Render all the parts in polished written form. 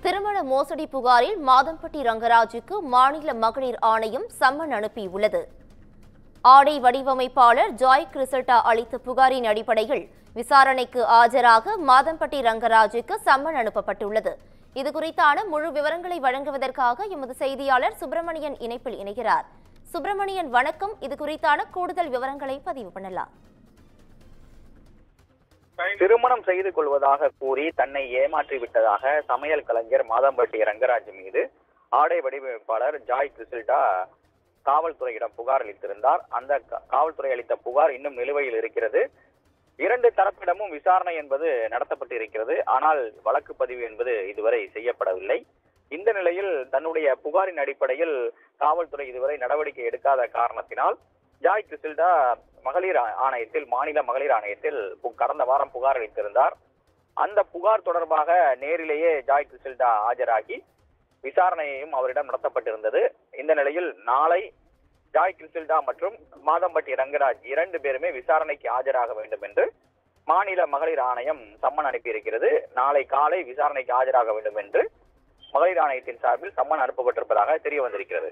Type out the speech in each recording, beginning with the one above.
திருமண மோசடி புகாரில் மாதம்பட்டி ரங்கராஜுக்கு மாநில மகளிர் ஆணையம் சம்மன் அனுப்பியுள்ளது. ஆடை வடிவமைப்பாளர் ஜாய் கிறிசல்டா அளித்த புகாரின் அடிப்படையில் விசாரணைக்கு ஆஜராக மாதம்பட்டி ரங்கராஜுக்கு சம்மன் அனுப்பப்பட்டுள்ளது. இதுகுறித்தான முழு விவரங்களை வழங்குவதற்காக எமது செய்தியாளர் சுப்பிரமணியன் இணைப்பில் இணைகிறார். சுப்பிரமணியன், வணக்கம். இதுகுறித்தான கூடுதல் விவரங்களை பதிவு பண்ணலாம். திருமணம் செய்து கொள்வதாக கூறி தன்னை ஏமாற்றி விட்டதாக சமையல் கலைஞர் மாதம்பட்டி ரங்கராஜ் மீது ஆடை வடிவமைப்பாளர் ஜாய் கிறிசல்டா காவல்துறையிடம் புகார் அளித்திருந்தார். அந்த காவல்துறை அளித்த புகார் இன்னும் நிலுவையில் இருக்கிறது. இரண்டு தரப்பிடமும் விசாரணை என்பது நடத்தப்பட்டு இருக்கிறது. ஆனால் வழக்கு பதிவு என்பது இதுவரை செய்யப்படவில்லை. இந்த நிலையில் தன்னுடைய புகாரின் அடிப்படையில் காவல்துறை இதுவரை நடவடிக்கை எடுக்காத காரணத்தினால் ஜாய் கிறிசல்டா மகளிர் ஆணையத்தில், மாநில மகளிர் ஆணையத்தில் கடந்த வாரம் புகார் அளித்திருந்தார். அந்த புகார் தொடர்பாக நேரிலேயே ஜாய் கிறிசல்டா ஆஜராகி விசாரணையையும் அவரிடம் நடத்தப்பட்டிருந்தது. இந்த நிலையில் நாளை ஜாய் கிறிசல்டா மற்றும் மாதம்பட்டி ரங்கராஜ் இரண்டு பேருமே விசாரணைக்கு ஆஜராக வேண்டும் என்று மாநில மகளிர் ஆணையம் சம்மன் அனுப்பியிருக்கிறது. நாளை காலை விசாரணைக்கு ஆஜராக வேண்டும் என்று மகளிர் ஆணையத்தின் சார்பில் சம்மன் அனுப்பப்பட்டிருப்பதாக தெரிய வந்திருக்கிறது.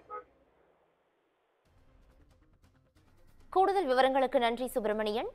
கூடுதல் விவரங்களுக்கு நன்றி சுப்பிரமணியன்.